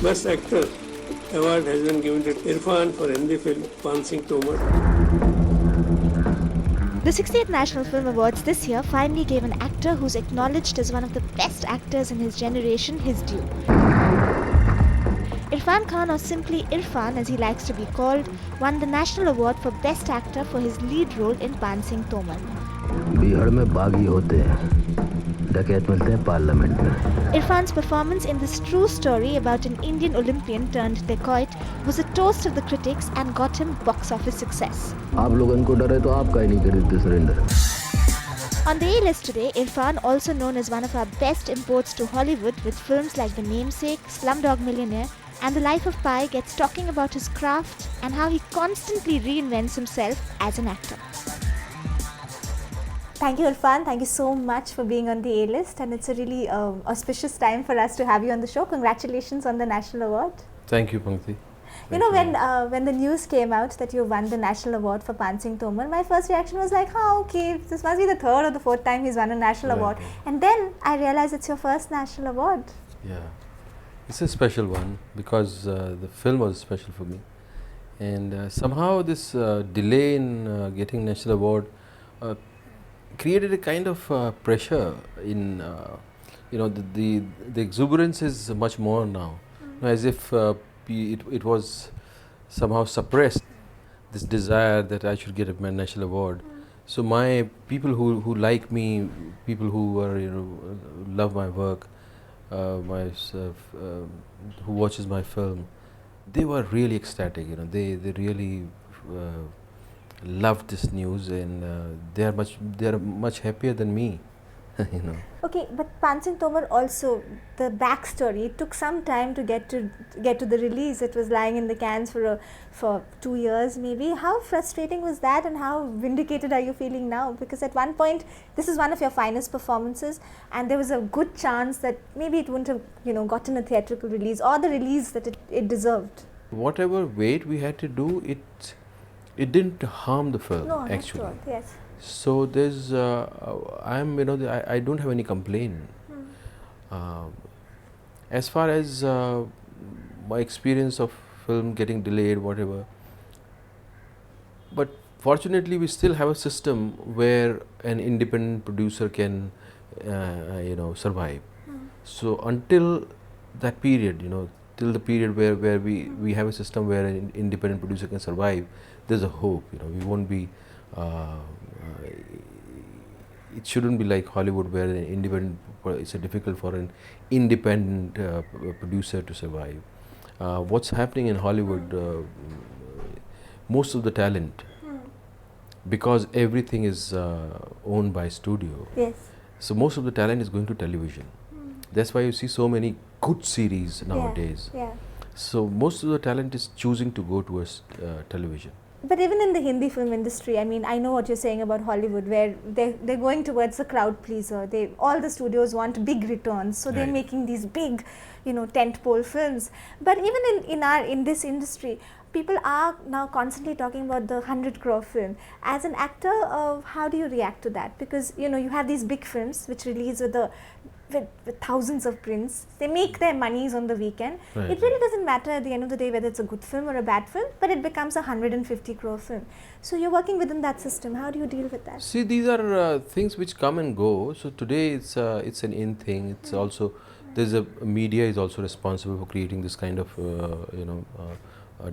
Best Actor award has been given to Irrfan for Hindi film Paan Singh Tomar. The 60th National Film Awards this year finally gave an actor who's acknowledged as one of the best actors in his generation his due. Irrfan Khan, or simply Irrfan as he likes to be called, won the National Award for Best Actor for his lead role in Paan Singh Tomar. Bihar में बागी होते हैं, डकैत मिलते हैं parliament में. Irrfan's performance in this true story about an Indian Olympian turned dacoit was a toast of the critics and got him box office success. आप लोग इनको डरे तो आप काहे नहीं खरीदते surrender. On the A-list today, Irrfan, also known as one of our best imports to Hollywood with films like The Namesake, Slumdog Millionaire, and The Life of Pi, gets talking about his craft and how he constantly reinvents himself as an actor. Thank you, Irrfan. Thank you so much for being on the A-list, and it's a really auspicious time for us to have you on the show. Congratulations on the National Award. Thank you, Pankti. You know, when the news came out that you won the National Award for Paan Singh Tomar, my first reaction was like, oh, okay, this must be the third or the fourth time he's won a National Award. And then I realized it's your first National Award. Yeah, it's a special one because the film was special for me. And somehow this delay in getting National Award created a kind of pressure in, you know, the exuberance is much more now, as if it was somehow suppressed, this desire that I should get a national award. So my people who like me, people who are, you know, love my work, who watches my film, they were really ecstatic. You know, they really loved this news, and they are much happier than me. You know. Okay, but Paan Singh Tomar also, the backstory, it took some time to get to the release. It was lying in the cans for 2 years maybe. How frustrating was that, and how vindicated are you feeling now? Because at one point, this is one of your finest performances, and there was a good chance that maybe it wouldn't have, you know, gotten a theatrical release or the release that it deserved. Whatever wait we had to do, it didn't harm the film, no, actually. Not at all. Yes. So there's, I don't have any complaint. As far as my experience of film getting delayed, whatever. But fortunately, we still have a system where an independent producer can, survive. So until that period, you know, till the period where we have a system where an independent producer can survive, there's a hope. You know, we won't be. It shouldn't be like Hollywood, where an independent, it's difficult for an independent producer to survive. What's happening in Hollywood, most of the talent, because everything is owned by studio. Yes. So most of the talent is going to television. That's why you see so many good series nowadays. Yeah. So most of the talent is choosing to go towards television. But even in the Hindi film industry, I mean, I know what you're saying about Hollywood, where they're going towards the crowd pleaser. All the studios want big returns, so they're making these big, you know, tentpole films. But even in this industry, people are now constantly talking about the 100 crore film. As an actor, how do you react to that? Because, you know, you have these big films which release with thousands of prints. They make their monies on the weekend. Right. It really doesn't matter at the end of the day whether it's a good film or a bad film, but it becomes a 150 crore film. So you're working within that system. How do you deal with that? See, these are things which come and go. So today it's an in thing. It's also, there's a media is also responsible for creating this kind of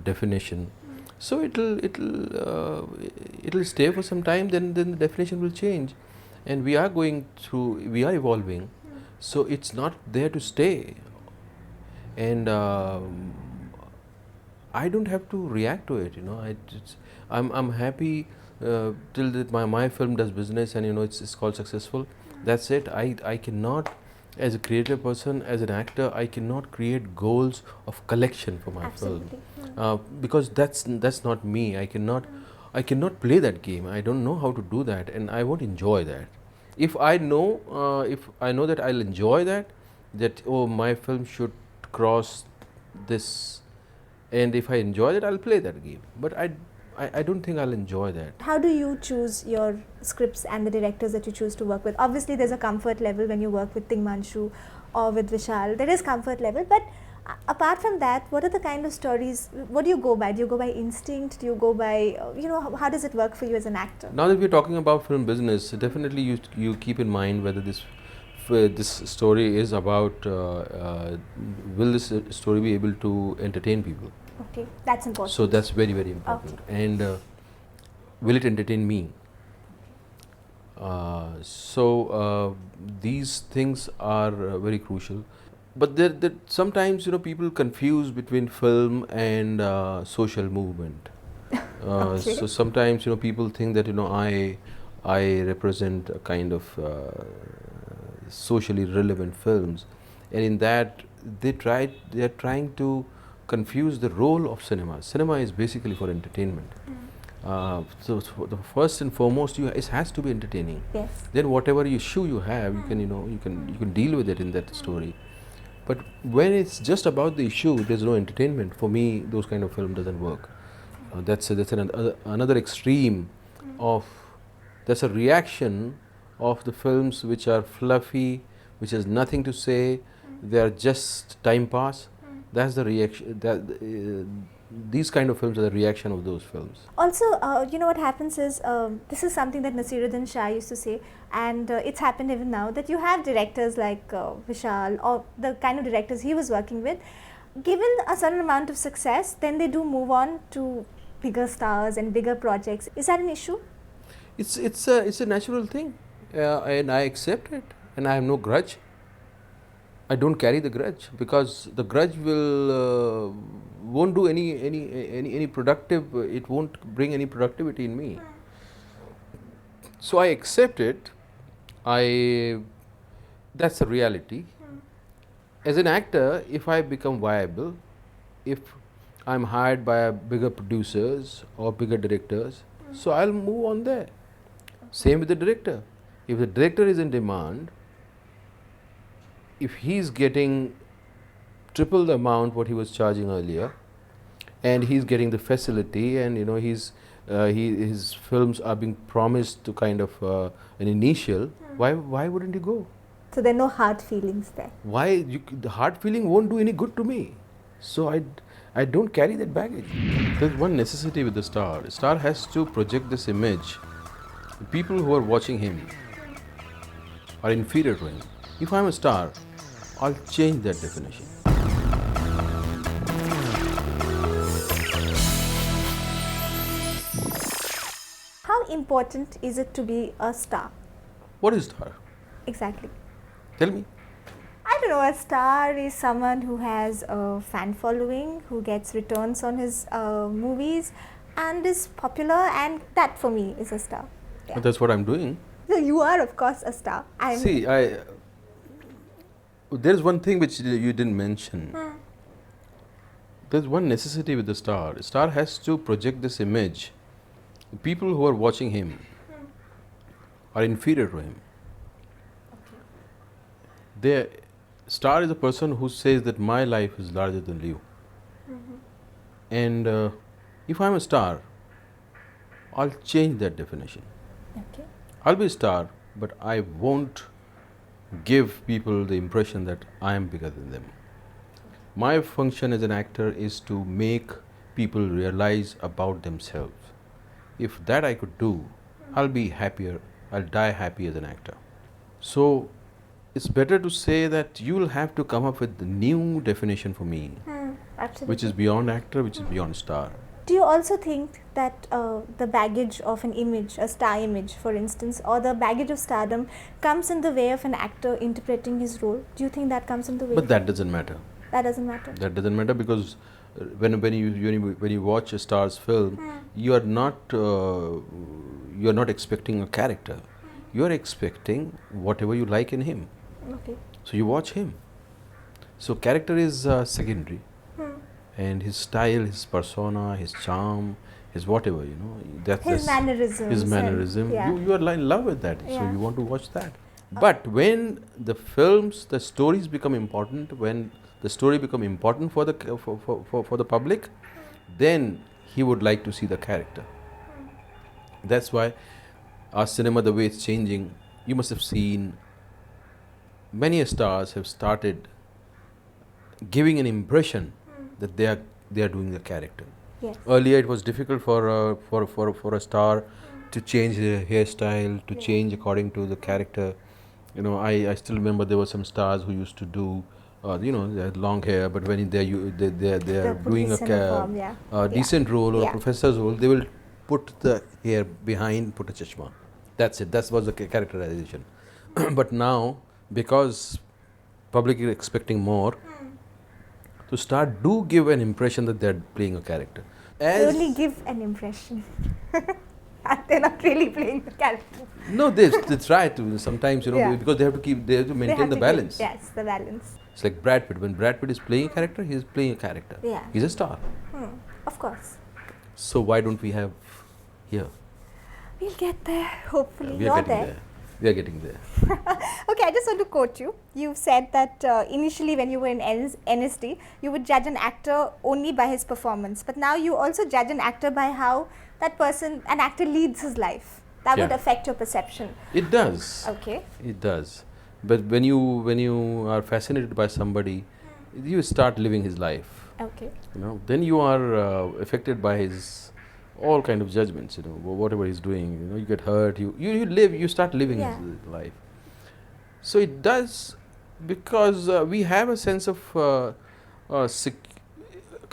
definition. So it'll stay for some time. Then the definition will change, and we are evolving. So it's not there to stay, and I don't have to react to it. You know, I'm happy till that my film does business, and you know it's called successful. That's it. I cannot, as a creative person, as an actor, I cannot create goals of collection for my film, because that's not me. I cannot play that game. I don't know how to do that, and I won't enjoy that. If I know that I'll enjoy that oh, my film should cross this, and if I enjoy that, I'll play that game. But I don't think I'll enjoy that. How do you choose your scripts and the directors that you choose to work with? Obviously, there's a comfort level when you work with Tingmanshu or with Vishal. There is comfort level, but Apart from that, what are the kind of stories, what do you go by? Do you go by instinct? Do you go by, how does it work for you as an actor? Now that we're talking about film business, definitely you keep in mind whether this story is about will this story be able to entertain people. Okay, that's important. So that's very, very important. Okay. And will it entertain me? These things are very crucial. But sometimes people confuse between film and social movement. Okay. So sometimes people think that I represent a kind of socially relevant films, and in that they are trying to confuse the role of cinema. Cinema is basically for entertainment. So the first and foremost, it has to be entertaining. Yes. Then whatever issue you have, you can deal with it in that story. But when it's just about the issue, there's no entertainment. For me, those kind of film doesn't work. That's another extreme of, that's a reaction of the films which are fluffy, which has nothing to say, they are just time pass. That's the reaction. These kind of films are the reaction of those films. Also, what happens is, this is something that Nasiruddin Shah used to say, and it's happened even now, that you have directors like Vishal, or the kind of directors he was working with, given a certain amount of success, then they do move on to bigger stars and bigger projects. Is that an issue? It's a natural thing, and I accept it, and I have no grudge. I don't carry the grudge, because the grudge won't do any productive. It won't bring any productivity in me. So I accept it. That's a reality. As an actor, if I become viable, if I'm hired by bigger producers or bigger directors, so I'll move on there. Same with the director. If the director is in demand, if he's getting triple the amount what he was charging earlier, and he's getting the facility, and his films are being promised to kind of an initial, why wouldn't he go? So there are no hard feelings there. The hard feeling won't do any good to me. So I don't carry that baggage. There's one necessity with the star. The star has to project this image. The people who are watching him are inferior to him. If I'm a star, I'll change that definition. How important is it to be a star? What is star? Exactly. Tell me. I don't know, a star is someone who has a fan following, who gets returns on his movies, and is popular, and that for me is a star. Yeah. That's what I'm doing. So you are, of course, a star. See, there's one thing which you didn't mention. There's one necessity with the star. The star has to project this image. The people who are watching him are inferior to him. The star is a person who says that my life is larger than you. And if I'm a star, I'll change that definition. Okay. I'll be a star, but I won't give people the impression that I am bigger than them. My function as an actor is to make people realize about themselves. If that I could do, I'll be happier, I'll die happy as an actor. So it's better to say that you will have to come up with the new definition for me, Absolutely. which is beyond actor, which is beyond star. Do you also think that the baggage of an image, a star image for instance, or the baggage of stardom comes in the way of an actor interpreting his role? Do you think that comes in the way? But that doesn't matter. That doesn't matter? That doesn't matter, because when you watch a star's film, you are not expecting a character. You are expecting whatever you like in him. Okay. So you watch him. So character is secondary, and his style, his persona, his charm, his whatever, His mannerisms. His mannerism. Yeah. You are in love with that. So Yeah. you want to watch that. But when the stories become important, when the story become important for the public, then he would like to see the character. That's why our cinema, the way it's changing, you must have seen many stars have started giving an impression that they are doing the character. Yes. Earlier, it was difficult for a star to change their hairstyle, to change according to the character. I still remember there were some stars who used to do, they had long hair, but when they are The doing police uniform, a decent role or a Yeah. professor's role, they will put the hair behind, put a chashma. That's it. That was the characterization. But now, because public is expecting more, to start do give an impression that they're playing a character. They only give an impression. They're not really playing the character. No, they try to sometimes, Yeah. because they have to They maintain have the to balance. Yes, the balance. It's like Brad Pitt. When Brad Pitt is playing a character, he's playing a character. Yeah. He's a star. Of course. So why don't we have here? We'll get there, hopefully. We You're are getting there. there. We are getting there. Okay, I just want to quote you. You've said that initially when you were in NSD, you would judge an actor only by his performance. But now you also judge an actor by how an actor leads his life. That would Yeah. affect your perception. It does. Okay. It does. But when you are fascinated by somebody, you start living his life. Okay. Then you are affected by his all kind of judgments. Whatever he's doing. You get hurt. You start living Yeah. his life. So it does, because we have a sense of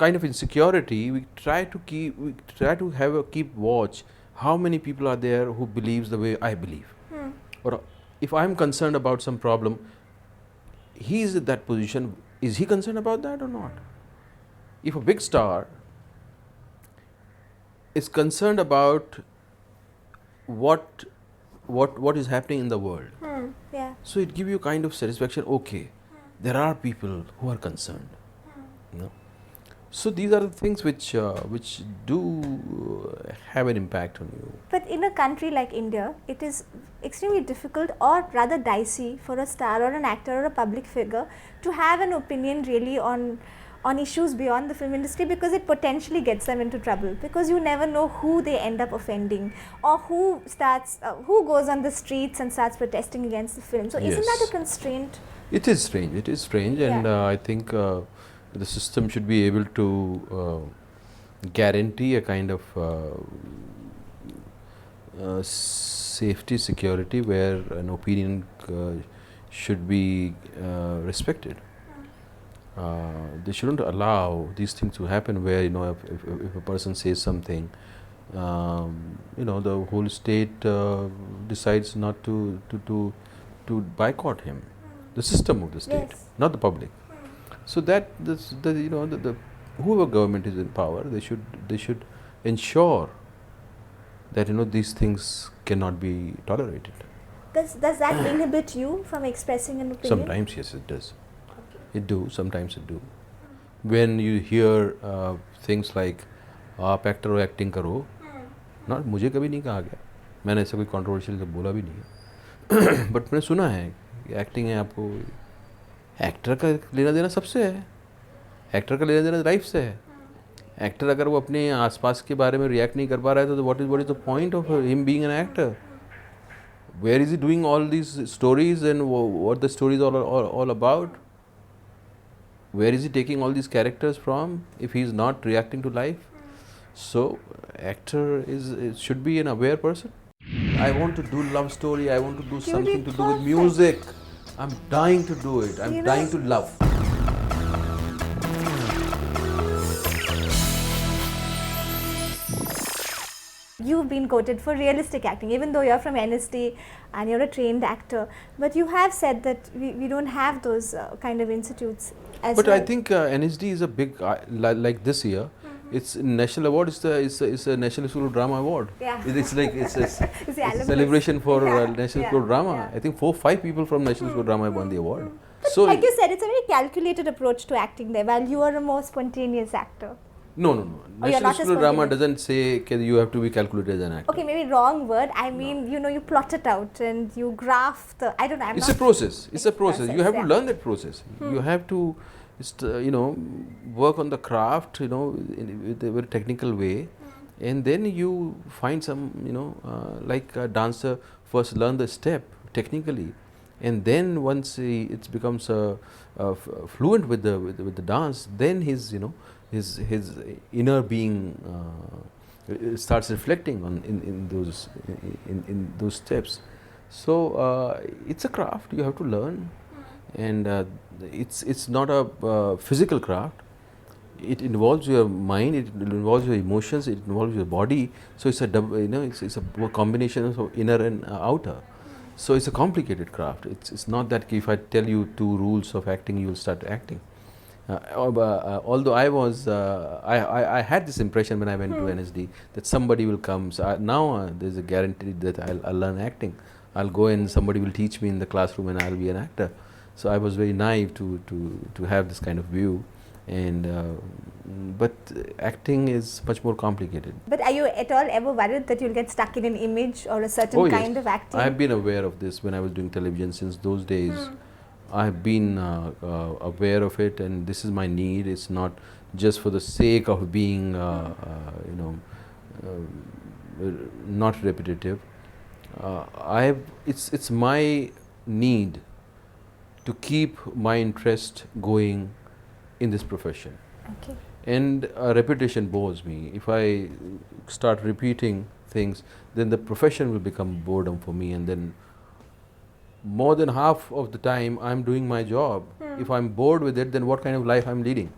kind of insecurity. We try to keep watch. How many people are there who believes the way I believe? Or if I'm concerned about some problem, he's in that position. Is he concerned about that or not? If a big star is concerned about what is happening in the world, Yeah. so it gives you kind of satisfaction. Okay, there are people who are concerned. So these are the things which do have an impact on you. But in a country like India, it is extremely difficult or rather dicey for a star or an actor or a public figure to have an opinion really on issues beyond the film industry, because it potentially gets them into trouble, because you never know who they end up offending or who goes on the streets and starts protesting against the film. So isn't that Yes. a constraint? It is strange, and Yeah. I think the system should be able to guarantee a kind of safety, security, where an opinion should be respected. They shouldn't allow these things to happen where, if a person says something, the whole state decides not to boycott him. The system of the state, Yes. not the public. So whoever government is in power, they should ensure that these things cannot be tolerated. Does that inhibit you from expressing an opinion? Sometimes yes, it does. Sometimes it do. When you hear things like आप actor हो, acting करो, ना मुझे कभी नहीं कहा गया, मैंने ऐसा कोई कंट्रोवर्शियल तो बोला भी नहीं है, बट मैंने सुना है कि एक्टिंग है, आपको एक्टर का लेना देना सबसे है, एक्टर का लेना देना लाइफ से है. एक्टर अगर वो अपने आसपास के बारे में रिएक्ट नहीं कर पा रहा है तो what is the point of him being an actor? Where is he doing all these stories and what the stories all about? Where is he taking all these characters from if he is not reacting to life? So actor should be an aware person. I want to do love story, I want to do something to do with music. I'm dying to do it. I'm dying to love. You've been quoted for realistic acting, even though you're from NSD and you're a trained actor. But you have said that we don't have those kind of institutes as But well. I think NSD is a big, like this year, it's national award. It's a National School of Drama award. Yeah. It's like it's a alumnus. celebration for Yeah, National yeah, School of Drama. yeah. I think 4-5 people from National School of Drama have won the award. But So like you said, it's a very calculated approach to acting there, while you are a more spontaneous actor. No. Oh, you're National not a School of Drama spontaneous. doesn't say that you have to be calculated as an actor. Okay, maybe wrong word. I mean, you plot it out and you graph the. I don't know. It's a process. It's a process. You have to yeah. learn that process. You have to, work on the craft, with a very technical way, and then you find some, like a dancer first learn the step technically, and then once it becomes fluent with the dance, then his inner being starts reflecting on in those steps. So it's a craft you have to learn, and it's not a physical craft. It involves your mind, it involves your emotions, it involves your body. So it's a it's a combination of inner and outer. So it's a complicated craft. It's not that if I tell you 2 rules of acting, you will start acting. Although I had this impression when I went to NSD that somebody will come. So now there's a guarantee that I'll learn acting. I'll go and somebody will teach me in the classroom and I'll be an actor. So I was very naive to have this kind of view. And but acting is much more complicated. But are you at all ever worried that you'll get stuck in an image or a certain kind of acting? I've been aware of this when I was doing television since those days. I've been aware of it, and this is my need. It's not just for the sake of being not repetitive. It's my need to keep my interest going in this profession. Okay. And repetition bores me. If I start repeating things, then the profession will become boredom for me, and then more than half of the time I'm doing my job. If I'm bored with it, then what kind of life I'm leading?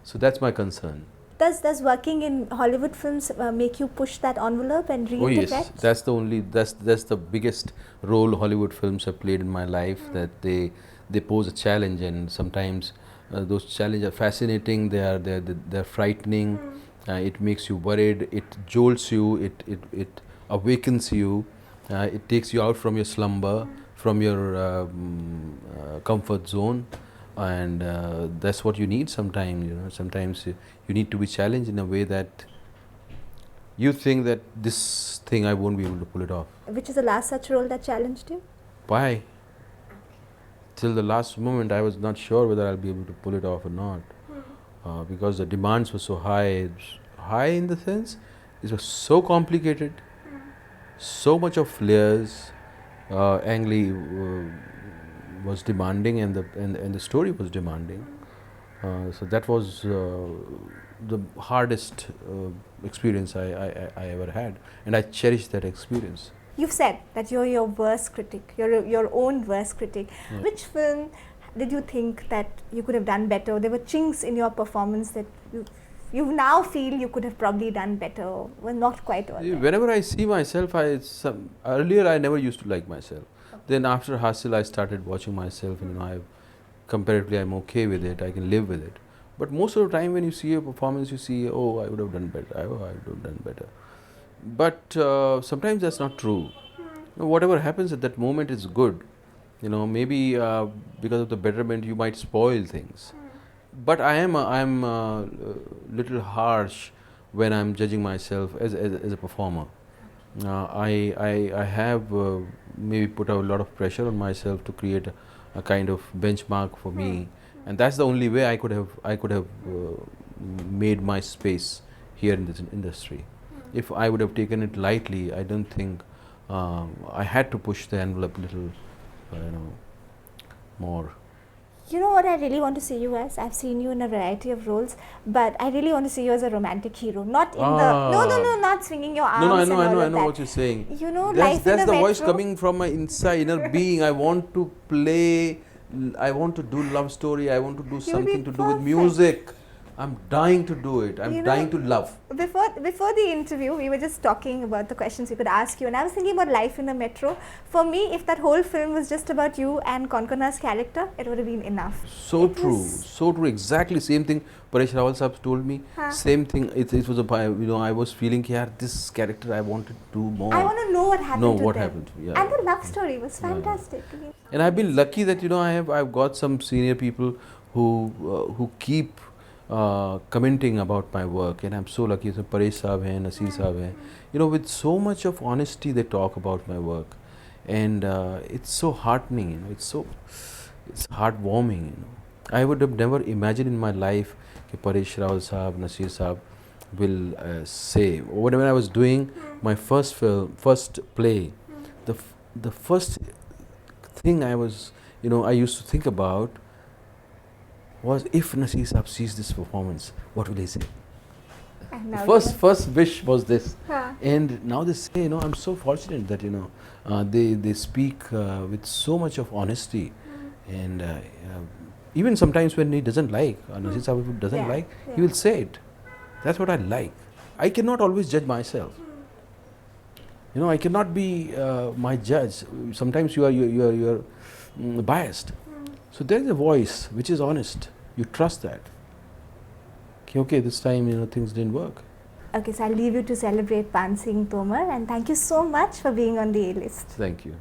So that's my concern. Does working in Hollywood films make you push that envelope and reinterpret? Oh yes, that's the biggest role Hollywood films have played in my life. That they pose a challenge, and sometimes those challenges are fascinating. They're frightening. It makes you worried. It jolts you. It awakens you. It takes you out from your slumber, from your comfort zone, and that's what you need sometimes. Sometimes you need to be challenged in a way that you think that this thing I won't be able to pull it off. Which is the last such role that challenged you? Why? Till the last moment I was not sure whether I'll be able to pull it off or not, because the demands were so high. High in the sense it was so complicated, so much of layers. Ang Lee was demanding, and the story was demanding. So that was the hardest experience I ever had, and I cherish that experience. You've said that you're your worst critic, you're your own worst critic. Yeah. Which film did you think that you could have done better? There were chinks in your performance that you now feel you could have probably done better, well, not quite all right. Whenever I see myself, earlier I never used to like myself. Okay. Then after Hasil I started watching myself, and comparatively I'm okay with it, I can live with it. But most of the time when you see a performance, you see, oh, I would have done better, I would have done better. But sometimes that's not true. Whatever happens at that moment is good. Maybe because of the betterment you might spoil things. But I am a little harsh when I'm judging myself as a performer. I have maybe put a lot of pressure on myself to create a kind of benchmark for me, and that's the only way I could have made my space here in this industry. If I would have taken it lightly, I don't think I had to push the envelope a little, more. You know what I really want to see you as? I've seen you in a variety of roles, but I really want to see you as a romantic hero, not in no, not swinging your arms. No, I know what you're saying. Life that's in the the voice metro. coming from my inner being. I want to play. I want to do love story. I want to do something to do with perfect. music. I'm dying to do it. I'm dying to love. Before the interview, we were just talking about the questions we could ask you, and I was thinking about life in the metro. For me, if that whole film was just about you and Konkana's character, it would have been enough. So true. Exactly same thing. Paresh Rawal Sahab told me. Same thing. It was I was feeling, this character I wanted to do more. I want to know what happened to them. happened. Yeah. And the love story was fantastic. And I've been lucky that I've got some senior people who keep commenting about my work, and I'm so lucky. So Paresh Sahab hai, Nasir Sahab hai, with so much of honesty they talk about my work, and it's so heartening. It's heartwarming. I would have never imagined in my life that Paresh Rawal Sahab, Nasir Sahab will say. When I was doing my first play, the first thing I was, I used to think about was, if Nasir Saab sees this performance, what will he say? And now First wish was this. Huh. And now they say, I'm so fortunate that, they speak with so much of honesty. And even sometimes when he doesn't like, Nasir Saab doesn't like, he will say it. That's what I like. I cannot always judge myself. I cannot be my judge. Sometimes you are biased. So there is a voice which is honest. You trust that. Okay, this time things didn't work. Okay, so I'll leave you to celebrate Paan Singh Tomar, and thank you so much for being on the A-list. Thank you.